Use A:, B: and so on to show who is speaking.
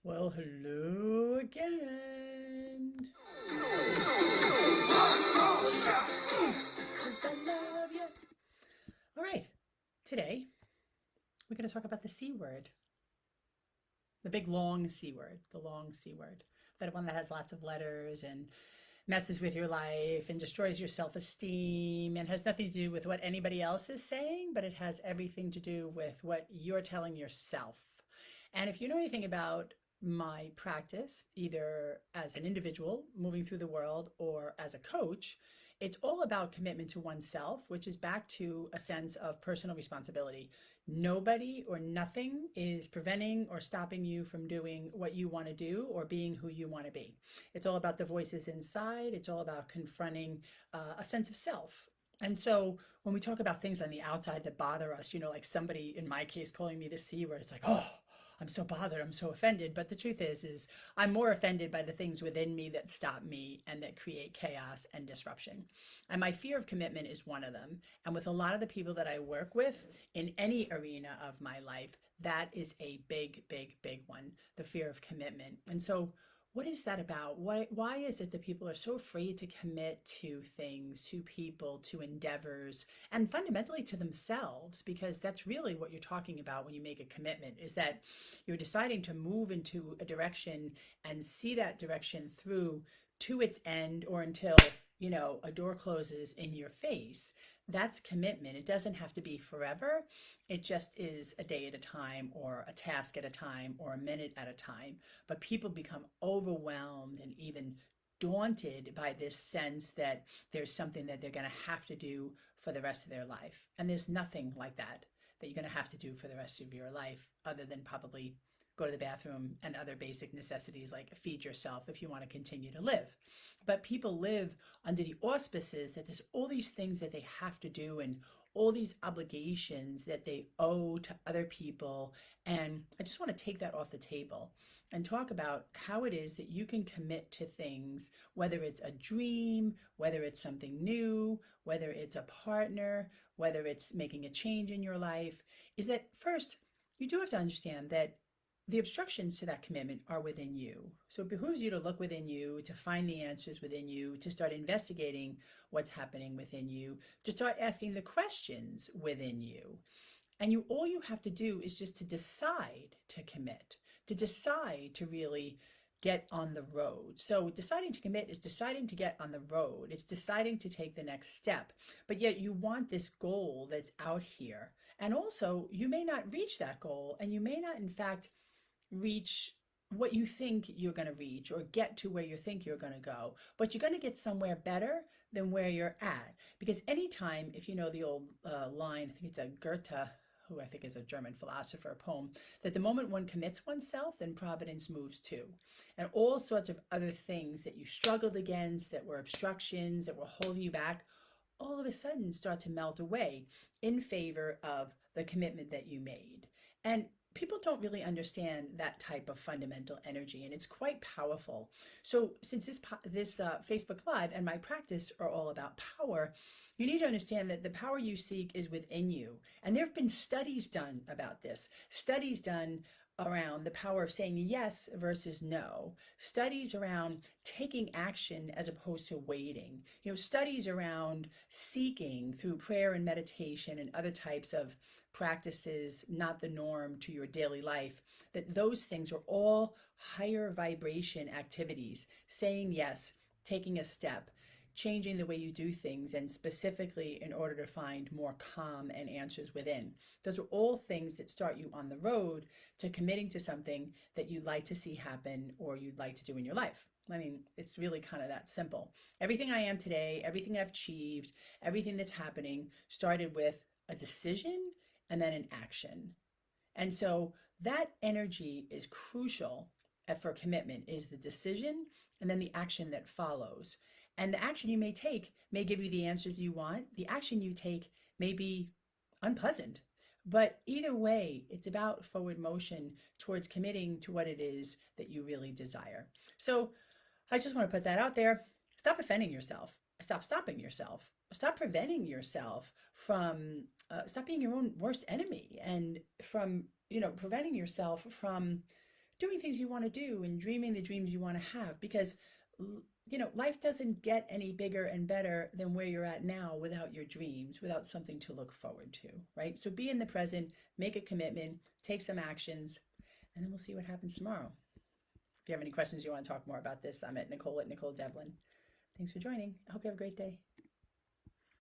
A: Well, hello again. 'Cause I love you. All right. Today, we're going to talk about the C word, the big long C word, the long C word, that one that has lots of letters and messes with your life and destroys your self esteem and has nothing to do with what anybody else is saying, but it has everything to do with what you're telling yourself. And if you know anything about my practice, either as an individual moving through the world or as a coach, it's all about commitment to oneself, which is back to a sense of personal responsibility. Nobody or nothing is preventing or stopping you from doing what you want to do or being who you want to be. It's all about the voices inside. It's all about confronting a sense of self. And so when we talk about things on the outside that bother us, like somebody in my case calling me the C word, it's like, oh, I'm so bothered, I'm so offended. But the truth is I'm more offended by the things within me that stop me and that create chaos and disruption. And my fear of commitment is one of them. And with a lot of the people that I work with in any arena of my life, that is a big, big, big one, the fear of commitment. And so what is that about? Why is it that people are so afraid to commit to things, to people, to endeavors, and fundamentally to themselves? Because that's really what you're talking about when you make a commitment, is that you're deciding to move into a direction and see that direction through to its end or until, a door closes in your face. That's commitment. It doesn't have to be forever. It just is a day at a time or a task at a time or a minute at a time. But people become overwhelmed and even daunted by this sense that there's something that they're going to have to do for the rest of their life. And there's nothing like that you're going to have to do for the rest of your life, other than probably go to the bathroom and other basic necessities like feed yourself if you want to continue to live. But people live under the auspices that there's all these things that they have to do and all these obligations that they owe to other people. And I just want to take that off the table and talk about how it is that you can commit to things, whether it's a dream, whether it's something new, whether it's a partner, whether it's making a change in your life, is that first, you do have to understand that the obstructions to that commitment are within you. So it behooves you to look within you, to find the answers within you, to start investigating what's happening within you, to start asking the questions within you. And all you have to do is just to decide to commit, to decide to really get on the road. So deciding to commit is deciding to get on the road. It's deciding to take the next step. But yet you want this goal that's out here. And also you may not reach that goal, and you may not in fact reach what you think you're going to reach or get to where you think you're going to go, but you're going to get somewhere better than where you're at. Because anytime, if you know the old line, I think it's a Goethe, who I think is a German philosopher poem, that the moment one commits oneself, then providence moves too. And all sorts of other things that you struggled against, that were obstructions, that were holding you back, all of a sudden start to melt away in favor of the commitment that you made. And people don't really understand that type of fundamental energy, and it's quite powerful. So since this Facebook Live and my practice are all about power, you need to understand that the power you seek is within you. And there have been studies done about this, studies done around the power of saying yes versus no, studies around taking action as opposed to waiting, studies around seeking through prayer and meditation and other types of practices, not the norm to your daily life, that those things are all higher vibration activities. Saying yes, taking a step, changing the way you do things, and specifically in order to find more calm and answers within. Those are all things that start you on the road to committing to something that you'd like to see happen or you'd like to do in your life. I mean, it's really kind of that simple. Everything I am today, everything I've achieved, everything that's happening started with a decision and then an action. And so that energy is crucial for commitment, is the decision and then the action that follows. And the action you may take may give you the answers you want. The action you take may be unpleasant. But either way, it's about forward motion towards committing to what it is that you really desire. So I just want to put that out there. Stop offending yourself. Stop stopping yourself. Stop preventing yourself from, stop being your own worst enemy, and from, preventing yourself from doing things you want to do and dreaming the dreams you want to have, because life doesn't get any bigger and better than where you're at now without your dreams, without something to look forward to, right? So be in the present, make a commitment, take some actions, and then we'll see what happens tomorrow. If you have any questions, you want to talk more about this, I'm at Nicole at Nicole Devlin. Thanks for joining. I hope you have a great day.